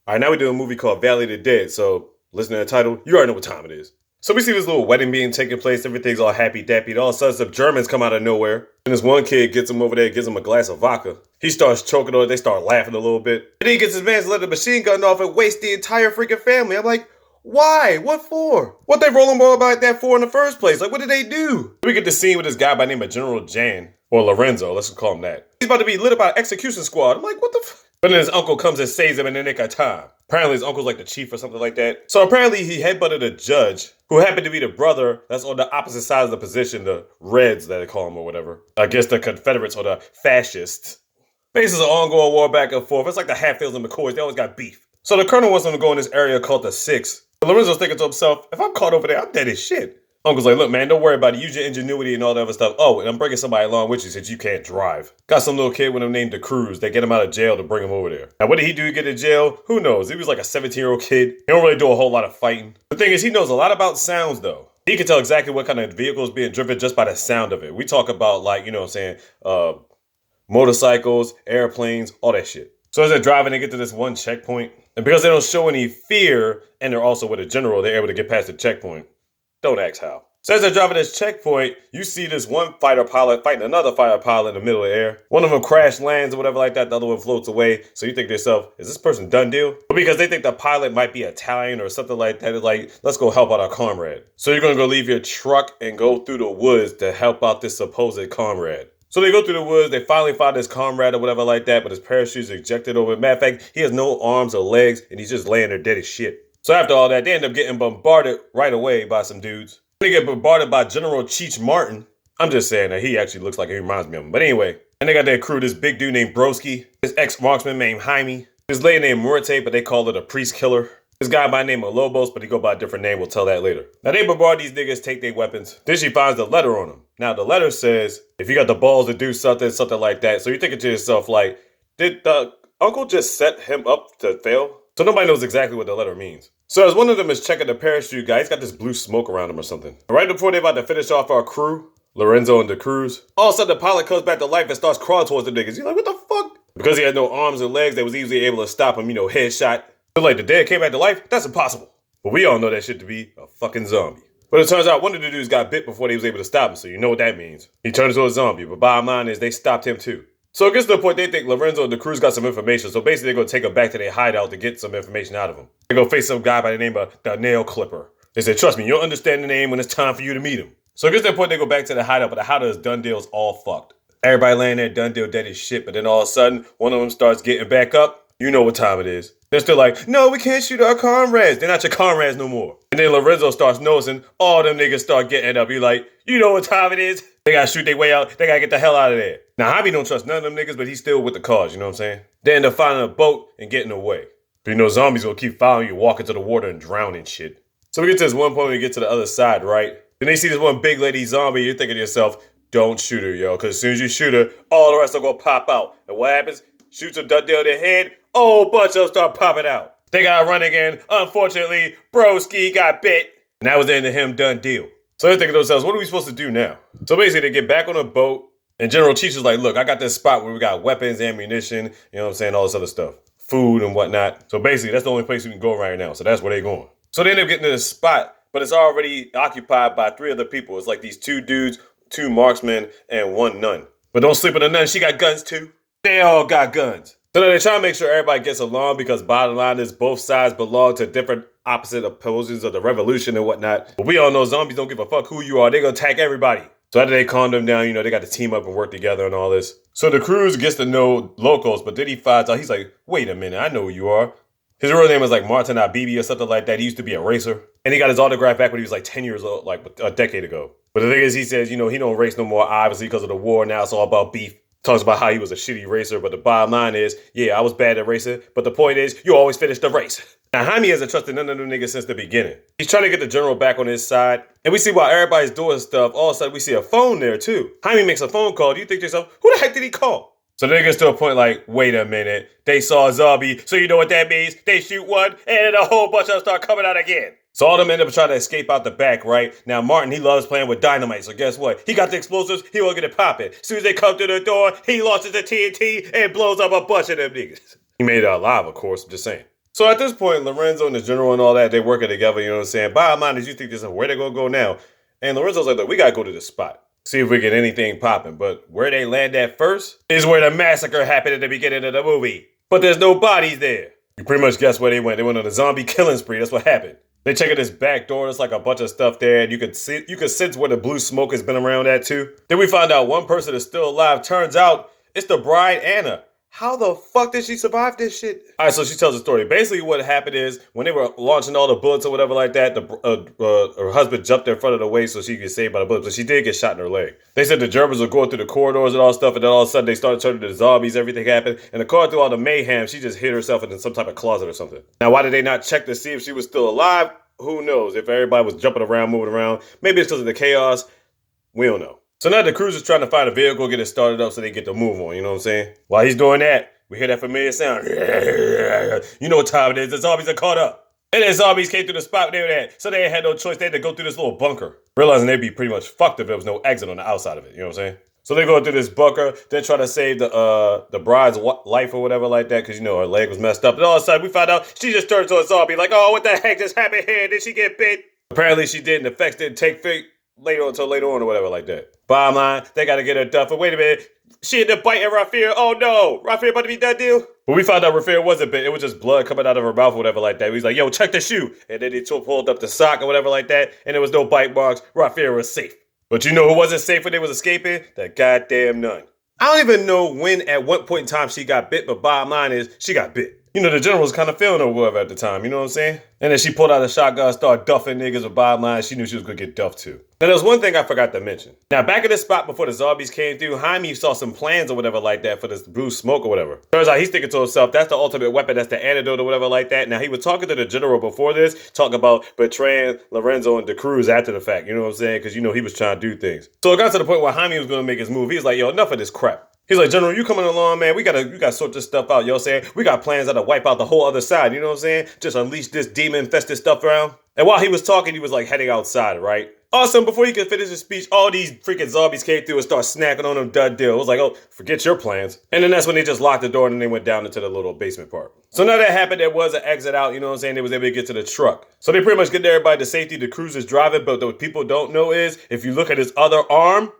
All right, now we're doing a movie called Valley of the Dead. So, listen to the title, you already know what time it is. So we see this little wedding being taking place. Everything's all happy-dappy. And all of a sudden, some Germans come out of nowhere. And this one kid gets him over there, gives him a glass of vodka. He starts choking on it. They start laughing a little bit. And then he gets his man to let the machine gun off and waste the entire freaking family. I'm like, why? What for? What they rolling ball about that for in the first place? Like, what did they do? We get the scene with this guy by the name of General Jan, or Lorenzo, let's just call him that. He's about to be lit by an execution squad. I'm like, what the fuck? But then his uncle comes and saves him in the nick of time. Apparently his uncle's like the chief or something like that. So apparently he headbutted a judge who happened to be the brother that's on the opposite side of the position, the Reds that they call them or whatever. I guess the Confederates or the fascists. Faces an ongoing war back and forth. It's like the Hatfields and McCoys. They always got beef. So the colonel wants them to go in this area called the Six. Lorenzo's thinking to himself, if I'm caught over there, I'm dead as shit. Uncle's like, look, man, don't worry about it. Use your ingenuity and all that other stuff. Oh, and I'm bringing somebody along with you since you can't drive. Got some little kid with him named Decruz. They get him out of jail to bring him over there. Now, what did he do to get in jail? Who knows? He was like a 17-year-old kid. He don't really do a whole lot of fighting. The thing is, he knows a lot about sounds, though. He can tell exactly what kind of vehicle is being driven just by the sound of it. We talk about, like, you know what I'm saying, motorcycles, airplanes, all that shit. So as they're driving, they get to this one checkpoint. And because they don't show any fear, and they're also with a general, they're able to get past the checkpoint. Don't ask how. So as they're driving this checkpoint, you see this one fighter pilot fighting another fighter pilot in the middle of the air. One of them crash lands or whatever like that. The other one floats away. So you think to yourself, is this person done deal? But because they think the pilot might be Italian or something like that, it's like, let's go help out our comrade. So you're going to go leave your truck and go through the woods to help out this supposed comrade. So they go through the woods, they finally find his comrade or whatever like that, but his parachute is ejected over. Matter of fact, he has no arms or legs, and he's just laying there dead as shit. So after all that, they end up getting bombarded right away by some dudes. They get bombarded by General Cheech Martin. I'm just saying that he actually looks like he reminds me of him. But anyway, and they got their crew, this big dude named Broski, this ex-marksman named Jaime, this lady named Muerte, but they call it a priest killer. This guy by the name of Lobos, but he go by a different name. We'll tell that later. Now, they bombard these niggas, take their weapons. Then she finds the letter on them. Now, the letter says, if you got the balls to do something, something like that. So you're thinking to yourself, like, did the uncle just set him up to fail? So nobody knows exactly what the letter means. So as one of them is checking the parachute guy, he's got this blue smoke around him or something. Right before they're about to finish off our crew, Lorenzo and Decruz, all of a sudden the pilot comes back to life and starts crawling towards the niggas. You're like, what the fuck? Because he had no arms and legs, they was easily able to stop him, headshot. But like, the dead came back to life? That's impossible. But we all know that shit to be a fucking zombie. But it turns out one of the dudes got bit before they was able to stop him, so you know what that means. He turned into a zombie, but bottom line is they stopped him too. So it gets to the point they think Lorenzo and Decruz got some information, so basically they're going to take him back to their hideout to get some information out of him. They're going to face some guy by the name of the Nail Clipper. They say, trust me, you'll understand the name when it's time for you to meet him. So it gets to the point they go back to the hideout, but the hideout is done deal's all fucked. Everybody laying there, done deal, dead as shit, but then all of a sudden, one of them starts getting back up. You know what time it is. They're still like, no, we can't shoot our comrades. They're not your comrades no more. And then Lorenzo starts noticing all them niggas start getting up. You're like, you know what time it is. They gotta shoot their way out. They gotta get the hell out of there. Now, Jaime don't trust none of them niggas, but he's still with the cause, you know what I'm saying? They end up finding a boat and getting away. But zombies will keep following you, walk into the water and drown and shit. So we get to this one point when we get to the other side, right? Then they see this one big lady zombie. You're thinking to yourself, don't shoot her, yo. Because as soon as you shoot her, all the rest are gonna pop out. And what happens? Shoots a done deal in their head. Oh, bunch of them start popping out. They gotta run again. Unfortunately, Broski got bit. And that was the end of him, done deal. So they're thinking to themselves, what are we supposed to do now? So basically, they get back on a boat. And General Cheech is like, look, I got this spot where we got weapons, ammunition, you know what I'm saying, all this other stuff. Food and whatnot. So basically, that's the only place we can go right now. So that's where they're going. So they end up getting to this spot, but it's already occupied by 3 other people. It's like these 2 dudes, 2 marksmen, and 1 nun. But don't sleep with the nun. She got guns too. They all got guns. So they're trying to make sure everybody gets along because bottom line is both sides belong to different opposite oppositions of the revolution and whatnot. But we all know zombies don't give a fuck who you are. They're going to attack everybody. So after they calm them down, they got to team up and work together and all this. So the Decruz gets to know locals, but then he finds out, he's like, wait a minute, I know who you are. His real name was like Martin Abibi or something like that. He used to be a racer. And he got his autograph back when he was like 10 years old, like a decade ago. But the thing is, he says, he don't race no more, obviously, because of the war. Now it's all about beef. Talks about how he was a shitty racer, but the bottom line is, yeah, I was bad at racing, but the point is, you always finish the race. Now, Jaime hasn't trusted none of them niggas since the beginning. He's trying to get the general back on his side, and we see while everybody's doing stuff, all of a sudden we see a phone there too. Jaime makes a phone call. Do you think to yourself, who the heck did he call? So then it gets to a point like, wait a minute, they saw a zombie, so you know what that means? They shoot one, and then a whole bunch of them start coming out again. So all of them end up trying to escape out the back, right? Now, Martin, he loves playing with dynamite, so guess what? He got the explosives, he will get it popping. As soon as they come through the door, he launches the TNT and blows up a bunch of them niggas. He made it alive, of course, I'm just saying. So at this point, Lorenzo and the general and all that, they working together, you know what I'm saying? Bottom line is you think this is where they gonna go now. And Lorenzo's like, look, we gotta go to the spot. See if we get anything popping. But where they land at first is where the massacre happened at the beginning of the movie. But there's no bodies there. You pretty much guess where they went. They went on a zombie killing spree. That's what happened. They check out this back door. There's like a bunch of stuff there. And you can sense where the blue smoke has been around at too. Then we find out one person is still alive. Turns out it's the bride, Anna. How the fuck did she survive this shit? All right, so she tells the story. Basically, what happened is when they were launching all the bullets or whatever like that, her husband jumped in front of the way so she could get saved by the bullets, but she did get shot in her leg. They said the Germans were going through the corridors and all stuff, and then all of a sudden they started turning into zombies. Everything happened, and according to all the mayhem, she just hid herself in some type of closet or something. Now, why did they not check to see if she was still alive? Who knows? If everybody was jumping around, moving around, maybe it's because of the chaos. We don't know. So now Decruz is trying to find a vehicle, get it started up so they get to move on, you know what I'm saying? While he's doing that, we hear that familiar sound. You know what time it is. The zombies are caught up. And the zombies came through the spot they were at. So they had no choice. They had to go through this little bunker. Realizing they'd be pretty much fucked if there was no exit on the outside of it. You know what I'm saying? So they go through this bunker. They're trying to save the bride's life or whatever like that. Because, you know, her leg was messed up. And all of a sudden we find out she just turned to a zombie. Like, oh, what the heck just happened here? Did she get bit? Apparently she didn't. The effects didn't take later on or whatever like that. Bottom line, they got to get her done. But wait a minute. She ended up biting Rafir. Oh no. Rafir about to be done deal. But we found out Rafir wasn't bit. It was just blood coming out of her mouth or whatever like that. He's like, yo, check the shoe. And then he pulled up the sock or whatever like that. And there was no bite marks. Rafir was safe. But you know who wasn't safe when they was escaping? That goddamn nun. I don't even know when at what point in time she got bit. But bottom line is she got bit. You know, the general was kind of feeling her whatever at the time, you know what I'm saying? And then she pulled out a shotgun, started duffing niggas with bottom line. She knew she was going to get duffed too. Now, there's one thing I forgot to mention. Now, back at this spot before the zombies came through, Jaime saw some plans or whatever like that for this blue smoke or whatever. Turns out he's thinking to himself, that's the ultimate weapon, that's the antidote or whatever like that. Now, he was talking to the general before this, talking about betraying Lorenzo and Decruz after the fact, you know what I'm saying? Because, you know, he was trying to do things. So it got to the point where Jaime was going to make his move. He was like, yo, enough of this crap. He's like, General, you coming along, man? We gotta sort this stuff out, you know what I'm saying? We got plans how to wipe out the whole other side, you know what I'm saying? Just unleash this demon-infested stuff around. And while he was talking, he was like heading outside, right? Awesome, before he could finish his speech, all these freaking zombies came through and started snacking on him, done deal. It was like, oh, forget your plans. And then that's when they just locked the door and then they went down into the little basement part. So now that happened, there was an exit out, you know what I'm saying? They was able to get to the truck. So they pretty much get everybody to safety. Decruz is driving, but what people don't know is, if you look at his other arm,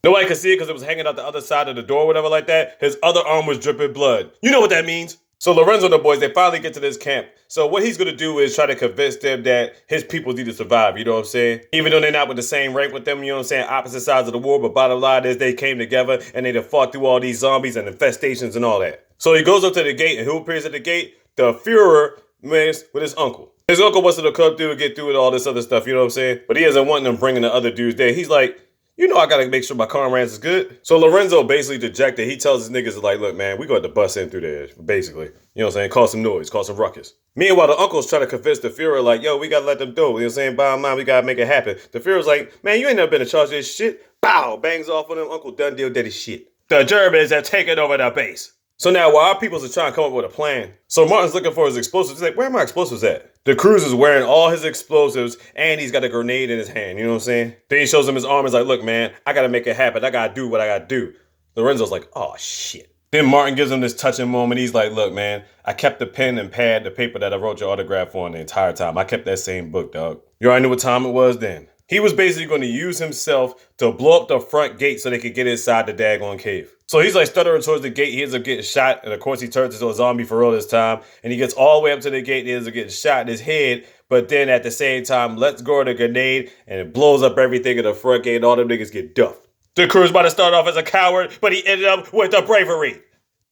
nobody could see it because it was hanging out the other side of the door or whatever like that. His other arm was dripping blood. You know what that means? So Lorenzo and the boys, they finally get to this camp. So what he's going to do is try to convince them that his people need to survive, you know what I'm saying? Even though they're not with the same rank with them, you know what I'm saying? Opposite sides of the war, but bottom line is they came together and they fought through all these zombies and infestations and all that. So he goes up to the gate, and who appears at the gate? The Führer with his uncle. His uncle wants to come through and get through with all this other stuff, you know what I'm saying? But he doesn't want them bringing the other dudes there. He's like, you know I gotta make sure my comrades is good. So Lorenzo basically dejected. He tells his niggas like, look, man, we got to bust in through there, basically. You know what I'm saying? Cause some noise, cause some ruckus. Meanwhile, the uncle's trying to convince the Führer like, yo, we gotta let them do it. You know what I'm saying? Bottom line, we gotta make it happen. The Führer's like, man, you ain't never been in charge of this shit. Bow, bangs off on him. Uncle done deal daddy shit. The Germans have taken over the base. So now while our peoples are trying to come up with a plan, so Martin's looking for his explosives. He's like, where are my explosives at? Decruz is wearing all his explosives and he's got a grenade in his hand. You know what I'm saying? Then he shows him his arm. He's like, look, man, I got to make it happen. I got to do what I got to do. Lorenzo's like, oh, shit. Then Martin gives him this touching moment. He's like, look, man, I kept the pen and pad, the paper that I wrote your autograph on the entire time. I kept that same book, dog. You already knew what time it was then. He was basically going to use himself to blow up the front gate so they could get inside the daggone cave. So he's like stuttering towards the gate. He ends up getting shot. And of course, he turns into a zombie for real this time. And he gets all the way up to the gate. And he ends up getting shot in his head. But then at the same time, lets go of the grenade and it blows up everything in the front gate. And all them niggas get duffed. The crew's about to start off as a coward, but he ended up with the bravery.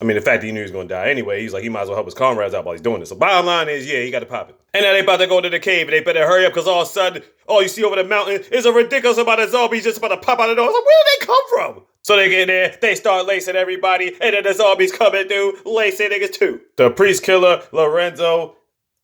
I mean, the fact that he knew he was going to die anyway, he's like, he might as well help his comrades out while he's doing this. So bottom line is, yeah, he got to pop it. And now they about to go to the cave, and they better hurry up, because all of a sudden, all you see over the mountain is a ridiculous amount of zombies just about to pop out of the door. Like, where did they come from? So they get in there, they start lacing everybody, and then the zombies coming through, lacing niggas too. The priest killer, Lorenzo,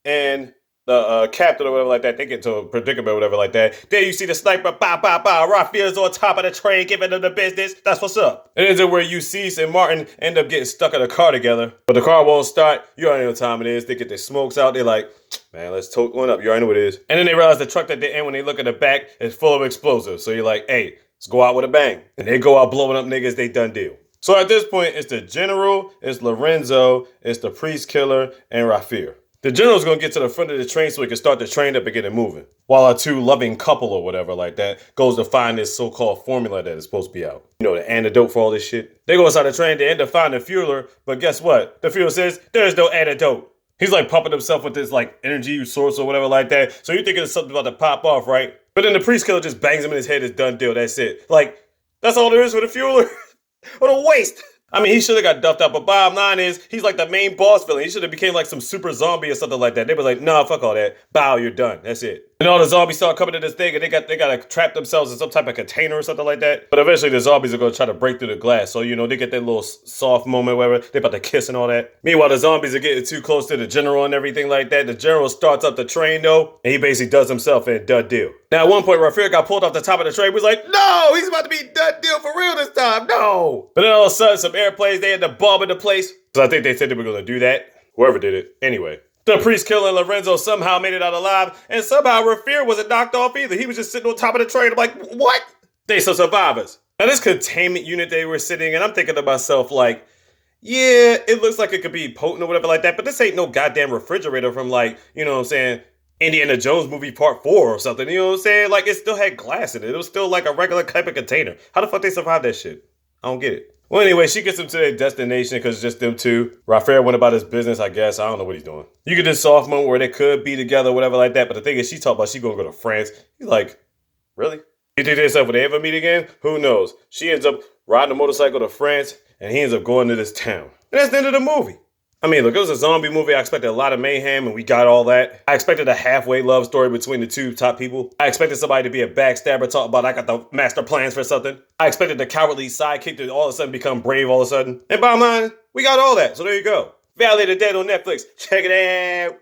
and the captain or whatever like that, they get to a predicament or whatever like that. Then you see the sniper, bah, bah, bah, Raphael's on top of the train, giving them the business. That's what's up. And it's where Eustace and Martin end up getting stuck in a car together. But the car won't start. You already know what time it is. They get their smokes out. They're like, man, let's tote one up. You already know what it is. And then they realize the truck that they're in, when they look at the back, is full of explosives. So you're like, hey, let's go out with a bang. And they go out blowing up niggas. They done deal. So at this point, it's the general, it's Lorenzo, it's the priest killer, and Rafir. The general's gonna get to the front of the train so he can start the train up and get it moving. While a two loving couple or whatever like that goes to find this so-called formula that is supposed to be out. You know, the antidote for all this shit. They go inside the train, they end up finding the fueler, but guess what? The fueler says, there's no antidote. He's like pumping himself with this like energy source or whatever like that. So you're thinking it's something about to pop off, right? But then the priest killer just bangs him in his head, it's done deal, that's it. Like, that's all there is for the fueler? What a waste! I mean, he should have got duffed out, but bottom line is, he's like the main boss villain. He should have became like some super zombie or something like that. They were like, nah, fuck all that. Bow, you're done. That's it. And all the zombies start coming to this thing, and they gotta trap themselves in some type of container or something like that. But eventually the zombies are gonna try to break through the glass. So, you know, they get that little soft moment, whatever. They about to kiss and all that. Meanwhile, the zombies are getting too close to the general and everything like that. The general starts up the train, though, and he basically does himself in done deal. Now, at one point, Rafir got pulled off the top of the train. Was like, no, he's about to be done deal for real this time. No. But then all of a sudden, some airplanes, they had to bomb into place. So I think they said they were going to do that. Whoever did it. Anyway. The priest killer Lorenzo somehow made it out alive, and somehow Rafir wasn't knocked off either. He was just sitting on top of the train. I'm like, what? They some survivors. Now, this containment unit they were sitting in, I'm thinking to myself, like, yeah, it looks like it could be potent or whatever like that, but this ain't no goddamn refrigerator from, like, you know what I'm saying, Indiana Jones movie part 4 or something, you know what I'm saying? Like, it still had glass in it. It was still like a regular type of container. How the fuck they survived that shit? I don't get it. Well, anyway, she gets them to their destination because it's just them two. Rafir went about his business, I guess. I don't know what he's doing. You get this soft moment where they could be together, whatever like that. But the thing is, she talked about she gonna go to France. He's like, really? You think they said, will they ever meet again? Who knows? She ends up riding a motorcycle to France, and he ends up going to this town. And that's the end of the movie. I mean, look, it was a zombie movie. I expected a lot of mayhem, and we got all that. I expected a halfway love story between the two top people. I expected somebody to be a backstabber, talk about I got the master plans for something. I expected the cowardly sidekick to all of a sudden become brave all of a sudden. And bottom line, we got all that. So there you go. Valley of the Dead on Netflix. Check it out.